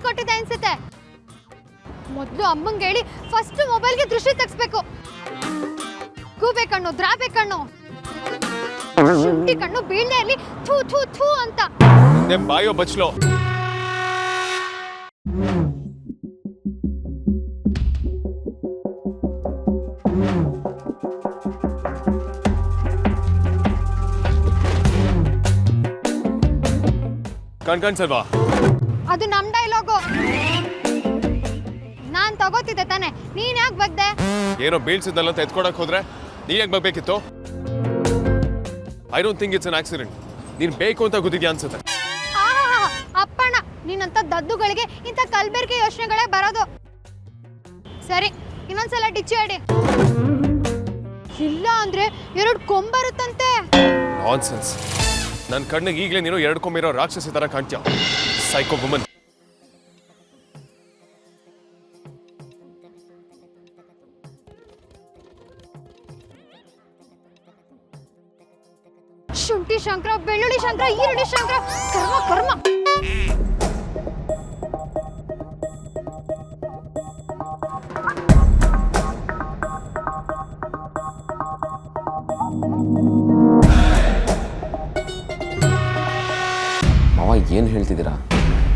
ಕೊಟ್ಟಿದೆ ಅನ್ಸುತ್ತೆ. ಮೊದಲು ಅಮ್ಮಂಗೆ ಹೇಳಿ ಫಸ್ಟ್ ಮೊಬೈಲ್ಗೆ ದೃಷ್ಟಿ ತೆಗಿಸ್ಬೇಕು. ಗೂಬೆ ಕಣ್ಣು, ದ್ರಾಬೆ ಕಣ್ಣು, ಶುಂಠಿ ಕಣ್ಣು ಬೀಳ್ದೆ ಇರ್ಲಿ, ಥೂ ಥೂ ಥೂ ಅಂತ. ಬಾಯೋ ಬಚ್ಲೋ. ಕಣ್ಸಲ್ವಾ? ಅದು ನಮ್ ಡೈಲಾಗು. ನಾನ್ ತಗೋತಿದ್ದೆ ತಾನೆ, ನೀನ್ ಯಾಕೆ ಬಗ್ದೆ? ಏನೋ ಬೀಳ್ಸಿದ್ನಲ್ಲ ಅಂತ ಎತ್ಕೊಡಕ್ ಹೋದ್ರೆ ನೀನ್ ಯಾಕೆ ಬರ್ಬೇಕಿತ್ತು? I don't think it's an accident. ನೀನ್ ಬೇಕು ಅಂತ ಗುದ್ದಿದ್ಯಾ ಅನ್ಸುತ್ತೆ. ಅಪ್ಪಣ್ಣ, ನೀನಂತ ದದ್ದುಗಳಿಗೆ ಇಂಥ ಕಲ್ಬೆರ್ಕೆ ಯೋಚನೆಗಳೇ ಬರೋದು. ಸರಿ, ಇನ್ನೊಂದ್ಸಲ ಡಿಚ್ಚಿ ಆಡಿ. ಇಲ್ಲ ಅಂದ್ರೆ 2 ಕೊಂಬರುತ್ತಂತೆ. ನಾನ್ಸೆನ್ಸ್. ನನ್ನ ಕಣ್ಣಿಗೆ ಈಗಲೇ ನೀನು 2 ಕೊಂಬಿರೋ ರಾಕ್ಷಸಿ ತರ ಕಾಣ್ತೀಯ. Psycho woman. ಶುಂಠಿ ಶಂಕರ, ಬೆಳ್ಳುಳ್ಳಿ ಶಂಕರ, ಈರುಳ್ಳಿ ಶಂಕರ, ಕರ್ಮ ಕರ್ಮ. ಮಾವ ಏನು ಹೇಳ್ತಿದ್ದೀರಾ?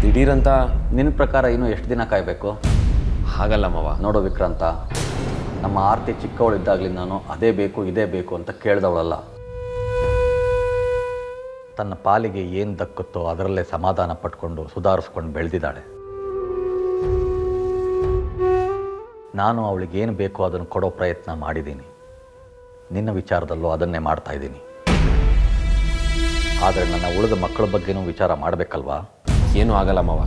ದಿಢೀರಂತ ನಿನ್ನ ಪ್ರಕಾರ ಇನ್ನೂ ಎಷ್ಟು ದಿನ ಕಾಯಬೇಕು? ಹಾಗಲ್ಲ ಮಾವ. ನೋಡೋ ವಿಕ್ರಾಂತ, ನಮ್ಮ ಆರ್ತಿ ಚಿಕ್ಕವಳಿದ್ದಾಗಲಿ ನಾನು ಅದೇ ಬೇಕು ಇದೇ ಬೇಕು ಅಂತ ಕೇಳಿದವಳಲ್ಲ. ತನ್ನ ಪಾಲಿಗೆ ಏನು ದಕ್ಕುತ್ತೋ ಅದರಲ್ಲೇ ಸಮಾಧಾನ ಪಟ್ಕೊಂಡು ಸುಧಾರಿಸ್ಕೊಂಡು ಬೆಳೆದಿದ್ದಾಳೆ. ನಾನು ಅವಳಿಗೆ ಏನು ಬೇಕೋ ಅದನ್ನು ಕೊಡೋ ಪ್ರಯತ್ನ ಮಾಡಿದ್ದೀನಿ. ನಿನ್ನ ವಿಚಾರದಲ್ಲೂ ಅದನ್ನೇ ಮಾಡ್ತಾ ಇದ್ದೀನಿ. ಆದರೆ ನನ್ನ ಉಳಿದ ಮಕ್ಕಳ ಬಗ್ಗೆನೂ ವಿಚಾರ ಮಾಡಬೇಕಲ್ವಾ? ಏನೂ ಆಗಲ್ಲ ಮಾವ,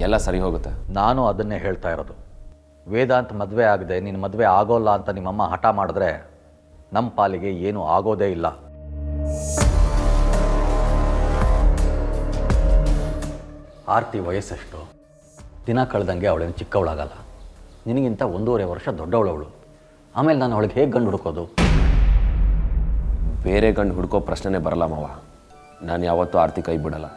ಎಲ್ಲ ಸರಿ ಹೋಗುತ್ತೆ. ನಾನು ಅದನ್ನೇ ಹೇಳ್ತಾ ಇರೋದು. ವೇದಾಂತ್ ಮದುವೆ ಆಗದೆ ನಿನ್ನ ಮದುವೆ ಆಗೋಲ್ಲ ಅಂತ ನಿಮ್ಮಮ್ಮ ಹಠ ಮಾಡಿದ್ರೆ ನಮ್ಮ ಪಾಲಿಗೆ ಏನೂ ಆಗೋದೇ ಇಲ್ಲ. ಆರ್ತಿ ವಯಸ್ಸಷ್ಟು ದಿನ ಕಳೆದಂಗೆ ಅವಳೇನು ಚಿಕ್ಕವಳಾಗಲ್ಲ. ನಿನಗಿಂತ 1.5 ವರ್ಷ ದೊಡ್ಡವಳವಳು. ಆಮೇಲೆ ನಾನು ಅವಳಿಗೆ ಹೇಗೆ ಗಂಡು ಹುಡುಕೋದು? ಬೇರೆ ಗಂಡು ಹುಡ್ಕೋ ಪ್ರಶ್ನೆನೇ ಬರಲ್ಲ ಮಾವ. ನಾನು ಯಾವತ್ತೂ ಆರ್ತಿ ಕೈ ಬಿಡಲ್ಲ.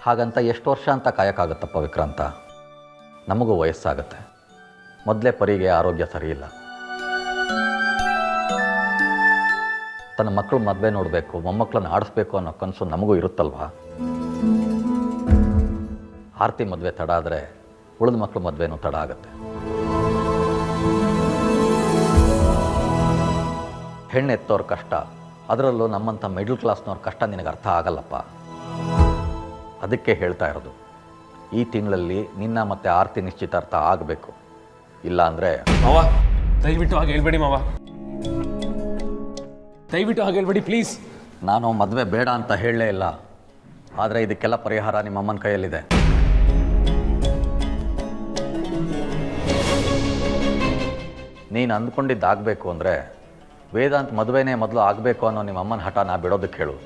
ಹಾಗಂತ ಎಷ್ಟು ವರ್ಷ ಅಂತ ಕಾಯಕ್ಕಾಗತ್ತಪ್ಪ ವಿಕ್ರಾಂತ? ನಮಗೂ ವಯಸ್ಸಾಗತ್ತೆ. ಮೊದಲೇ ಪರಿಗೆ ಆರೋಗ್ಯ ಸರಿಯಿಲ್ಲ. ತನ್ನ ಮಕ್ಕಳು ಮದುವೆ ನೋಡಬೇಕು, ಮೊಮ್ಮಕ್ಕಳನ್ನು ಆಡಿಸ್ಬೇಕು ಅನ್ನೋ ಕನಸು ನಮಗೂ ಇರುತ್ತಲ್ವಾ? ಆರ್ತಿ ಮದುವೆ ತಡ ಆದರೆ ಉಳಿದ ಮಕ್ಕಳು ಮದುವೆನೂ ತಡ ಆಗುತ್ತೆ. ಹೆಣ್ಣು ಎತ್ತೋರ ಕಷ್ಟ, ಅದರಲ್ಲೂ ನಮ್ಮಂಥ ಮಿಡ್ಲ್ ಕ್ಲಾಸ್ನವ್ರ ಕಷ್ಟ ನಿನಗೆ ಅರ್ಥ ಆಗಲ್ಲಪ್ಪ. ಅದಕ್ಕೆ ಹೇಳ್ತಾ ಇರೋದು, ಈ ತಿಂಗಳಲ್ಲಿ ನಿನ್ನ ಮತ್ತು ಆರ್ತಿ ನಿಶ್ಚಿತಾರ್ಥ ಆಗಬೇಕು. ಇಲ್ಲ ಅಂದರೆ ಮಾವ ದಯವಿಟ್ಟು ಹಾಗೆ ಹೇಳ್ಬೇಡಿ ಮಾವ, ದಯವಿಟ್ಟು ಹಾಗೆ ಹೇಳ್ಬೇಡಿ ಪ್ಲೀಸ್. ನಾನು ಮದುವೆ ಬೇಡ ಅಂತ ಹೇಳಲೇ ಇಲ್ಲ. ಆದರೆ ಇದಕ್ಕೆಲ್ಲ ಪರಿಹಾರ ನಿಮ್ಮಮ್ಮನ ಕೈಯಲ್ಲಿದೆ. ನೀನು ಅಂದ್ಕೊಂಡಿದ್ದಾಗಬೇಕು ಅಂದರೆ ವೇದಾಂತ್ ಮದುವೆನೇ ಮೊದಲು ಆಗಬೇಕು ಅನ್ನೋ ನಿಮ್ಮಮ್ಮನ ಹಠ ನಾ ಬಿಡೋದಕ್ಕೆ ಹೇಳು.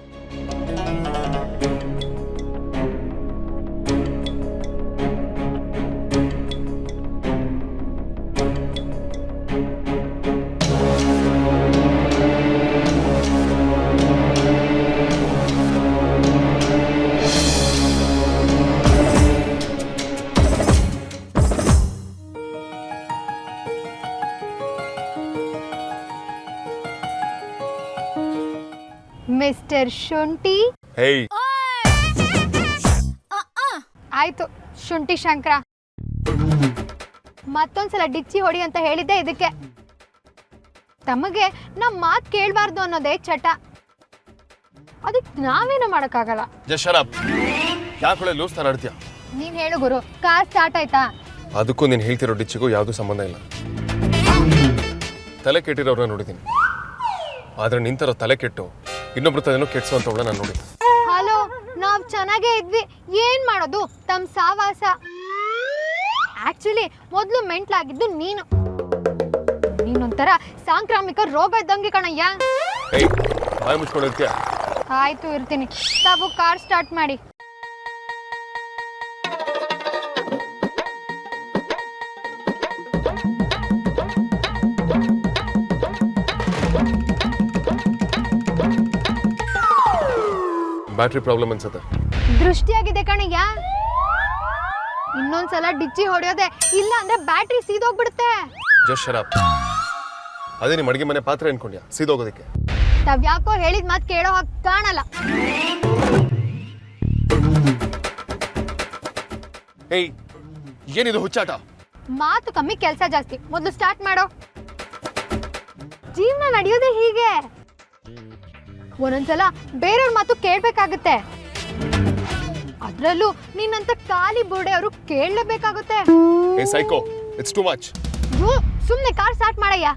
ಮಿಸ್ಟರ್ ಶುಂಠಿ. ಹೇಯ್, ಆಯ್ತು ಶುಂಠಿ ಶಂಕರ, ಮತ್ತೊಂದ್ಸಲ ಡಿಚ್ಚಿ ಹೊಡಿ ಅಂತ ಹೇಳಿದ್ದೆ ಇದಕ್ಕೆ. ತಮಗೆ ನಮ್ಮ ಮಾತು ಕೇಳಬಾರ್ದು ಅನ್ನೋದೇ ಚಟ. ಅದಕ್ಕೆ ನಾವೇನು ಮಾಡೋಕ್ಕಾಗಲ್ಲ. Just shut up. ಯಾಕೆ ಲೂಸ್ ತರ ಆಡ್ತೀಯ? ನೀನ್ ಹೇಳು ಗುರು, ಕಾರ್ ಸ್ಟಾರ್ಟ್ ಆಯ್ತಾ? ಅದಕ್ಕೂ ನೀನು ಹೇಳ್ತಿರೋ ಡಿಚ್ಚಿಗೂ ಯಾವುದೂ ಸಂಬಂಧ ಇಲ್ಲ. ತಲೆ ಕೆಟ್ಟಿರೋರನ್ನ ನೋಡಿದ್ದೀನಿ, ಆದ್ರೆ ನಿಂತರೋ ತಲೆ ಕೆಟ್ಟು ಇನ್ನೊಬ್ರು ತಲೆನೂ ಕೆಡ್ಸೋಂಥವ್ಳ ನಾನು ನೋಡಿ. ಹಲೋ, ನಾವ್ ಚೆನ್ನಾಗೇ ಇದ್ವಿ, ಏನ್ ಮಾಡೋದು ತಮ್ಮ ಸಾವಾಸ. ಆಕ್ಚುಲಿ ಮೊದಲು ಮೆಂಟ್ಲಾಗಿದ್ದು ನೀನೊಂಥರ ಸಾಂಕ್ರಾಮಿಕ ರೋಗ ಇದ್ದಂಗೆ ಕಣಯ್ಯ. ಏಯ್, ಬಾಯಿ ಮುಚ್ಕೊಂಡಿರ್ತೀಯ? ಆಯ್ತು, ಇರ್ತೀನಿ. ತಾವು ಕಾರ್ ಸ್ಟಾರ್ಟ್ ಮಾಡಿ. ಬ್ಯಾಟ್ರಿ ಪ್ರಾಬ್ಲಮ್ ಅನ್ಸುತ್ತೆ. ದೃಷ್ಟಿಯಾಗಿದೆ ಕಣಯ್ಯ. ಇನ್ನೊಂದ್ಸಲ ಡಿಚ್ಚಿ ಹೊಡೆಯೋದೆ, ಇಲ್ಲ ಅಂದ್ರೆ ಬ್ಯಾಟ್ರಿ ಸೀದೋಗ್ಬಿಡುತ್ತೆ. ಜಸ್ಟ್ ಶರಾಪ್. ಅದೇ ನಿಮ್ಮ ಅಡುಗೆ ಮನೆ ಪಾತ್ರೆ ಅನ್ಕೊಂಡ್ಯಾ ಸೀದೋಗೋದಕ್ಕೆ? ಯಾಕೋ ಹೇಳಿದ ಮಾತು ಕೇಳೋ ಹಾಗೆ ಕಾಣಲ್ಲ. ಏಯ್, ಏನಿದು ಹುಚ್ಚಾಟ? ಮಾತು ಕಮ್ಮಿ ಕೆಲಸ ಜಾಸ್ತಿ. ಮೊದಲು ಸ್ಟಾರ್ಟ್ ಮಾಡೋ. ಜೀವನ ನಡೆಯೋದೇ ಹೀಗೆ. ಒಂದೊಂದ್ಸಲ ಬೇರೆಯವ್ರ ಮಾತು ಕೇಳ್ಬೇಕಾಗುತ್ತೆ. ಅದ್ರಲ್ಲೂ ನಿನ್ನಂತ ಖಾಲಿ ಬೋರ್ಡೆ ಅವರು ಕೇಳಲೇಬೇಕಾಗುತ್ತೆ. ಏ ಸೈಕೋ, ಇಟ್ಸ್ ಟು ಮಚ್. ಸುಮ್ನೆ ಕಾರ್ ಸ್ಟಾರ್ಟ್ ಮಾಡಯ್ಯ.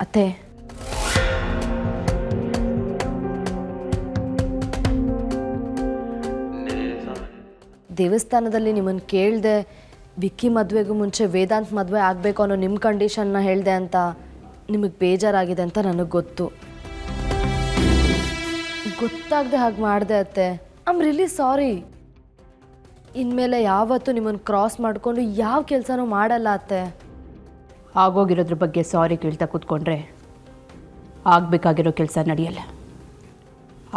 ಅತ್ತೆ, ದೇವಸ್ಥಾನದಲ್ಲಿ ನಿಮ್ಮನ್ನು ಕೇಳಿದೆ, ವಿಕ್ಕಿ ಮದುವೆಗೂ ಮುಂಚೆ ವೇದಾಂತ್ ಮದುವೆ ಆಗಬೇಕು ಅನ್ನೋ ನಿಮ್ಮ ಕಂಡೀಷನ್ನ ಹೇಳಿದೆ ಅಂತ ನಿಮಗೆ ಬೇಜಾರಾಗಿದೆ ಅಂತ ನನಗೆ ಗೊತ್ತಾಗದೆ ಹಾಗೆ ಮಾಡಿದೆ ಅತ್ತೆ. I am really sorry. ಇನ್ಮೇಲೆ ಯಾವತ್ತೂ ನಿಮ್ಮನ್ನು ಕ್ರಾಸ್ ಮಾಡಿಕೊಂಡು ಯಾವ ಕೆಲಸನೂ ಮಾಡಲ್ಲ ಅತ್ತೆ. ಆಗೋಗಿರೋದ್ರ ಬಗ್ಗೆ ಸಾರಿ ಕೇಳ್ತಾ ಕೂತ್ಕೊಂಡ್ರೆ ಆಗಬೇಕಾಗಿರೋ ಕೆಲಸ ನಡೆಯಲ್ಲ.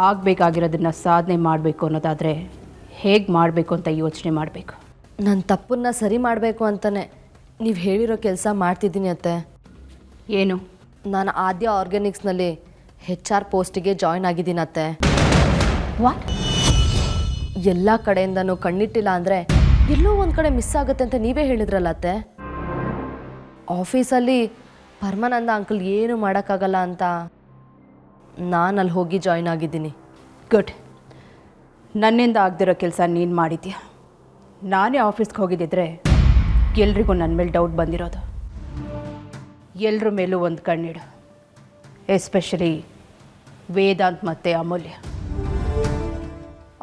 ಆಗಬೇಕಾಗಿರೋದನ್ನು ಸಾಧನೆ ಮಾಡಬೇಕು ಅನ್ನೋದಾದರೆ ಹೇಗೆ ಮಾಡಬೇಕು ಅಂತ ಯೋಚನೆ ಮಾಡಬೇಕು. ನನ್ನ ತಪ್ಪನ್ನು ಸರಿ ಮಾಡಬೇಕು ಅಂತಲೇ ನೀವು ಹೇಳಿರೋ ಕೆಲಸ ಮಾಡ್ತಿದ್ದೀನಿ ಅತ್ತೆ. ಏನು? ನಾನು ಆದ್ಯ ಆರ್ಗ್ಯಾನಿಕ್ಸ್ನಲ್ಲಿ HR ಪೋಸ್ಟಿಗೆ ಜಾಯ್ನ್ ಆಗಿದ್ದೀನಿ ಅತ್ತೆ. ವಾಟ್? ಎಲ್ಲ ಕಡೆಯಿಂದನೂ ಕಣ್ಣಿಟ್ಟಿಲ್ಲ ಅಂದರೆ ಎಲ್ಲೋ ಒಂದು ಕಡೆ ಮಿಸ್ ಆಗುತ್ತೆ ಅಂತ ನೀವೇ ಹೇಳಿದ್ರಲ್ಲ ಅತ್ತೆ. ಆಫೀಸಲ್ಲಿ ಪರಮಾನಂದ ಅಂಕಲ್ ಏನು ಮಾಡೋಕ್ಕಾಗಲ್ಲ ಅಂತ ನಾನು ಅಲ್ಲಿ ಹೋಗಿ ಜಾಯ್ನ್ ಆಗಿದ್ದೀನಿ. ಗುಡ್. ನನ್ನಿಂದ ಆಗದಿರೋ ಕೆಲಸ ನೀನು ಮಾಡಿದ್ಯಾ. ನಾನೇ ಆಫೀಸ್ಗೆ ಹೋಗಿದ್ದಿದ್ರೆ ಎಲ್ರಿಗೂ ನನ್ನ ಮೇಲೆ ಡೌಟ್ ಬಂದಿರೋದು. ಎಲ್ಲರ ಮೇಲೂ ಒಂದು ಕಣ್ಣಿಡು, ಎಸ್ಪೆಷಲಿ ವೇದಾಂತ್ ಮತ್ತು ಅಮೂಲ್ಯ.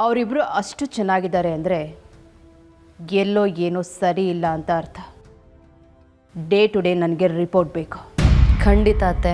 ಅವರಿಬ್ಬರು ಅಷ್ಟು ಚೆನ್ನಾಗಿದ್ದಾರೆ ಅಂದರೆ ಎಲ್ಲೋ ಏನೋ ಸರಿ ಇಲ್ಲ ಅಂತ ಅರ್ಥ. ಡೇ ಟು ಡೇ ನನಗೆ ರಿಪೋರ್ಟ್ ಬೇಕು. ಖಂಡಿತ ಅತ್ತೆ.